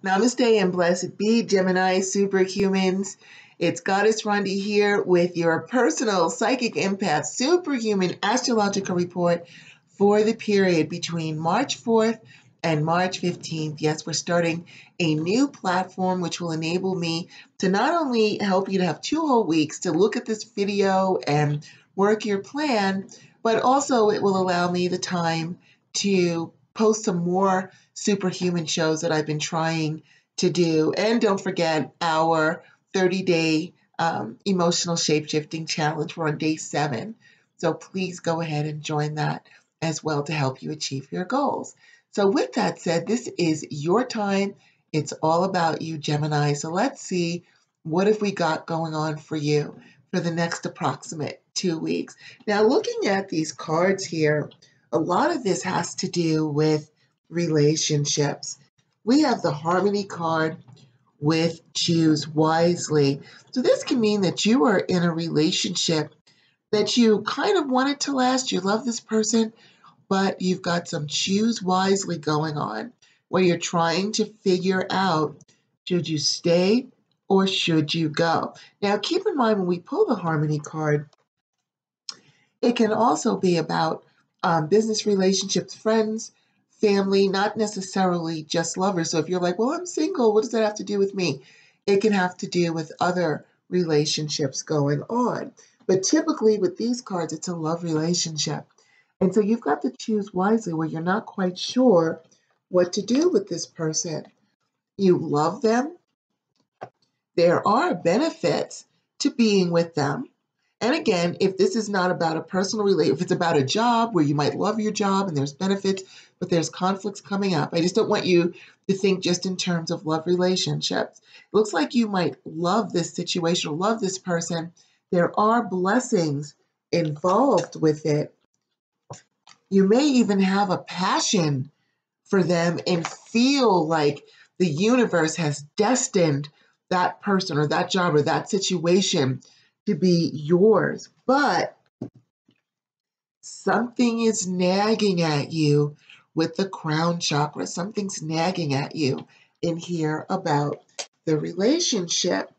Namaste and blessed be, Gemini superhumans. It's Goddess Rhonda here with your personal psychic empath superhuman astrological report for the period between March 4th and March 15th. Yes, we're starting a new platform which will enable me to not only help you to have 2 whole weeks to look at this video and work your plan, but also it will allow me the time to post some more superhuman shows that I've been trying to do. And don't forget our 30-day emotional shape-shifting challenge. We're on day 7. So please go ahead and join that as well to help you achieve your goals. So with that said, this is your time. It's all about you, Gemini. So let's see, what have we got going on for you for the next approximate 2 weeks? Now, looking at these cards here, a lot of this has to do with relationships. We have the Harmony card with Choose Wisely. So this can mean that you are in a relationship that you kind of want it to last. You love this person, but you've got some Choose Wisely going on where you're trying to figure out, should you stay or should you go? Now, keep in mind when we pull the Harmony card, it can also be about business relationships, friends, family, not necessarily just lovers. So if you're like, well, I'm single, what does that have to do with me? It can have to do with other relationships going on. But typically with these cards, it's a love relationship. And so you've got to choose wisely where you're not quite sure what to do with this person. You love them. There are benefits to being with them. And again, if this is not about a personal relationship, if it's about a job where you might love your job and there's benefits, but there's conflicts coming up, I just don't want you to think just in terms of love relationships. It looks like you might love this situation or love this person. There are blessings involved with it. You may even have a passion for them and feel like the universe has destined that person or that job or that situation to be yours, but something is nagging at you with the crown chakra. Something's nagging at you in here about the relationship.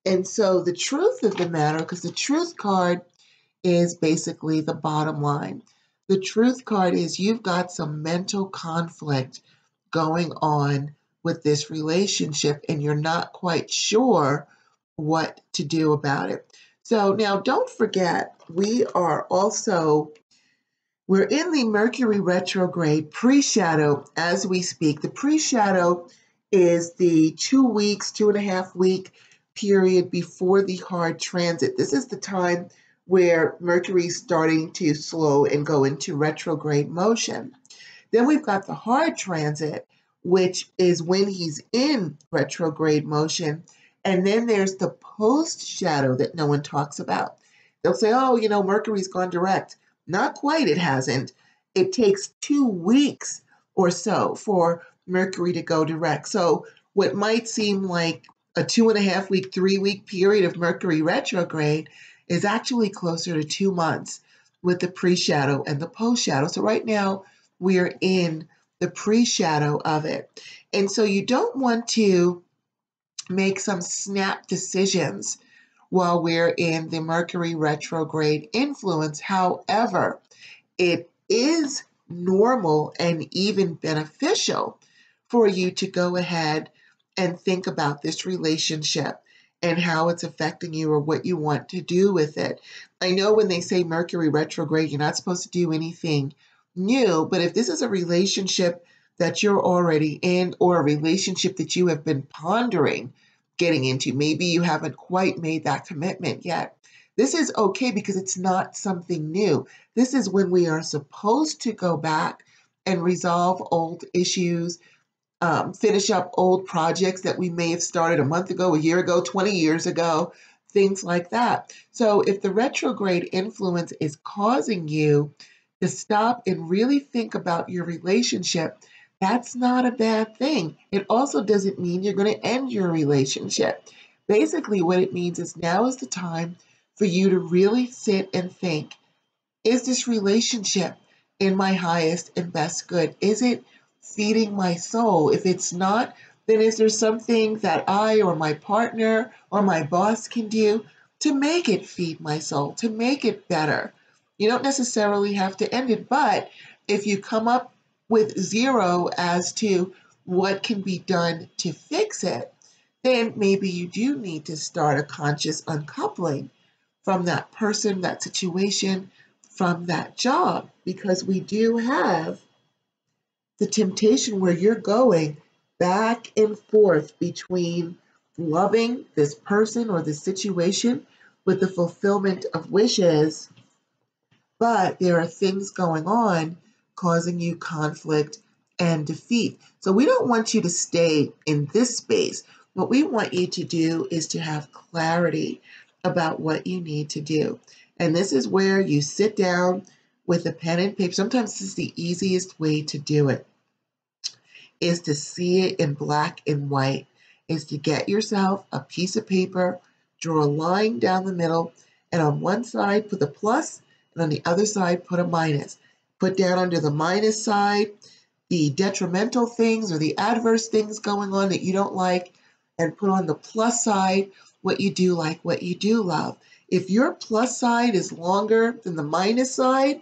And so the truth of the matter, because the truth card is basically the bottom line. The truth card is you've got some mental conflict going on with this relationship and you're not quite sure what to do about it. So now don't forget, we're in the Mercury retrograde pre-shadow as we speak. The pre-shadow is the 2 weeks, 2.5 week period before the hard transit. This is the time where Mercury is starting to slow and go into retrograde motion. Then we've got the hard transit, which is when he's in retrograde motion. And then there's the post-shadow that no one talks about. They'll say, oh, Mercury's gone direct. Not quite, it hasn't. It takes 2 weeks or so for Mercury to go direct. So what might seem like a 2.5 week, 3 week period of Mercury retrograde is actually closer to 2 months with the pre-shadow and the post-shadow. So right now we're in the pre-shadow of it. And so you don't want to make some snap decisions while we're in the Mercury retrograde influence. However, it is normal and even beneficial for you to go ahead and think about this relationship and how it's affecting you or what you want to do with it. I know when they say Mercury retrograde, you're not supposed to do anything new, but if this is a relationship that you're already in or a relationship that you have been pondering getting into, maybe you haven't quite made that commitment yet, this is okay because it's not something new. This is when we are supposed to go back and resolve old issues, finish up old projects that we may have started a month ago, a year ago, 20 years ago, things like that. So if the retrograde influence is causing you to stop and really think about your relationship, that's not a bad thing. It also doesn't mean you're going to end your relationship. Basically, what it means is now is the time for you to really sit and think, is this relationship in my highest and best good? Is it feeding my soul? If it's not, then is there something that I or my partner or my boss can do to make it feed my soul, to make it better? You don't necessarily have to end it, but if you come up with zero as to what can be done to fix it, then maybe you do need to start a conscious uncoupling from that person, that situation, from that job, because we do have the temptation where you're going back and forth between loving this person or this situation with the fulfillment of wishes, but there are things going on causing you conflict and defeat. So we don't want you to stay in this space. What we want you to do is to have clarity about what you need to do. And this is where you sit down with a pen and paper. Sometimes this is the easiest way to do it, is to see it in black and white, is to get yourself a piece of paper, draw a line down the middle, and on one side put the plus, and on the other side put a minus. Put down under the minus side the detrimental things or the adverse things going on that you don't like, and put on the plus side what you do like, what you do love. If your plus side is longer than the minus side,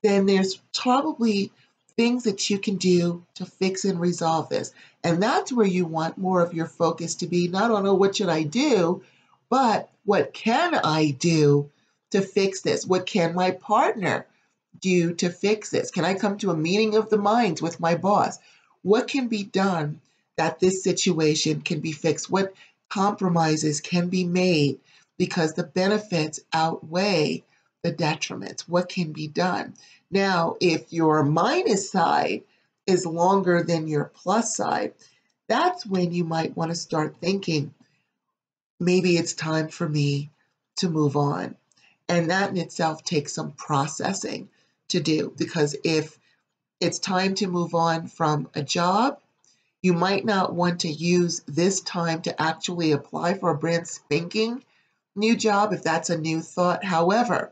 then there's probably things that you can do to fix and resolve this. And that's where you want more of your focus to be, not on, oh, what should I do, but what can I do to fix this? What can my partner do to fix this? Can I come to a meeting of the minds with my boss? What can be done that this situation can be fixed? What compromises can be made because the benefits outweigh the detriments? What can be done? Now, if your minus side is longer than your plus side, that's when you might want to start thinking, maybe it's time for me to move on. And that in itself takes some processing to do, because if it's time to move on from a job, you might not want to use this time to actually apply for a brand spanking new job if that's a new thought. However,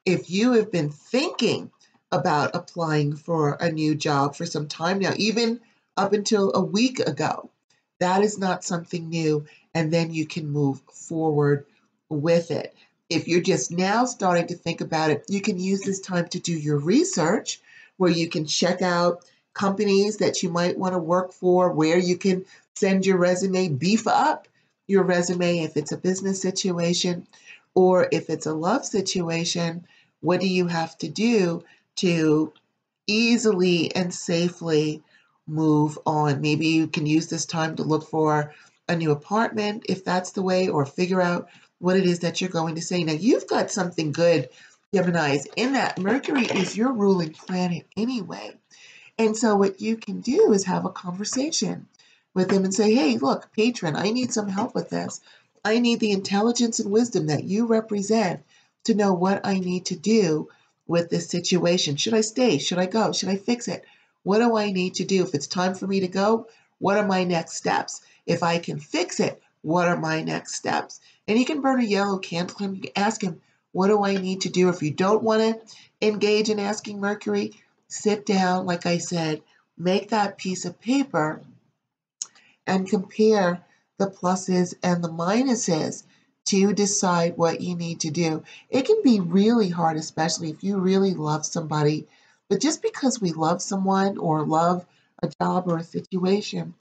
if you have been thinking about applying for a new job for some time now, even up until a week ago, that is not something new, and then you can move forward with it. If you're just now starting to think about it, you can use this time to do your research, where you can check out companies that you might want to work for, where you can send your resume, beef up your resume if it's a business situation, or if it's a love situation, what do you have to do to easily and safely move on? Maybe you can use this time to look for a new apartment, if that's the way, or figure out what it is that you're going to say. Now, you've got something good, Geminis, in that Mercury is your ruling planet anyway. And so what you can do is have a conversation with them and say, hey, look, patron, I need some help with this. I need the intelligence and wisdom that you represent to know what I need to do with this situation. Should I stay? Should I go? Should I fix it? What do I need to do? If it's time for me to go, what are my next steps? If I can fix it, what are my next steps? And you can burn a yellow candle and you can ask him, what do I need to do? If you don't want to engage in asking Mercury, sit down, like I said, make that piece of paper and compare the pluses and the minuses to decide what you need to do. It can be really hard, especially if you really love somebody. But just because we love someone or love a job or a situation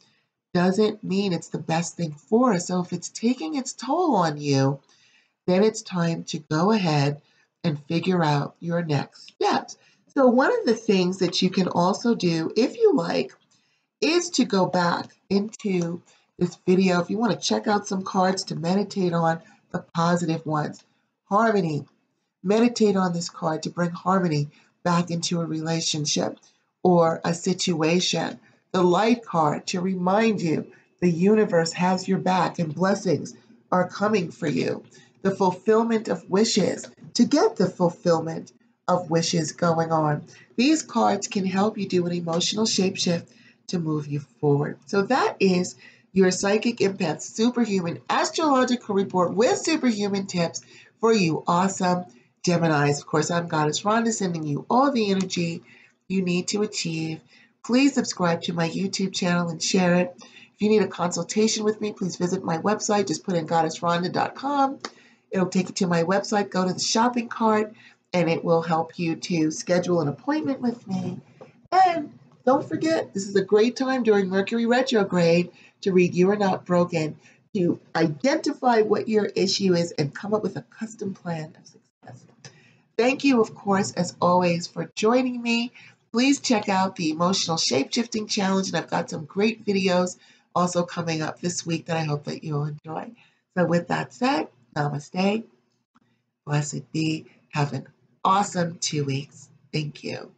doesn't mean it's the best thing for us. So if it's taking its toll on you, then it's time to go ahead and figure out your next steps. So one of the things that you can also do, if you like, is to go back into this video. If you want to check out some cards to meditate on, the positive ones. Harmony. Meditate on this card to bring harmony back into a relationship or a situation. The light card to remind you the universe has your back and blessings are coming for you. The fulfillment of wishes, to get the fulfillment of wishes going on. These cards can help you do an emotional shapeshift to move you forward. So that is your Psychic Empath Superhuman Astrological Report with Superhuman tips for you awesome Geminis. Of course, I'm Goddess Rhonda, sending you all the energy you need to achieve. Please subscribe to my YouTube channel and share it. If you need a consultation with me, please visit my website. Just put in goddessrhonda.com. It'll take you to my website. Go to the shopping cart, and it will help you to schedule an appointment with me. And don't forget, this is a great time during Mercury retrograde to read You Are Not Broken, to identify what your issue is and come up with a custom plan of success. Thank you, of course, as always, for joining me. Please check out the Emotional Shapeshifting Challenge, and I've got some great videos also coming up this week that I hope that you'll enjoy. So with that said, namaste, blessed be, have an awesome 2 weeks. Thank you.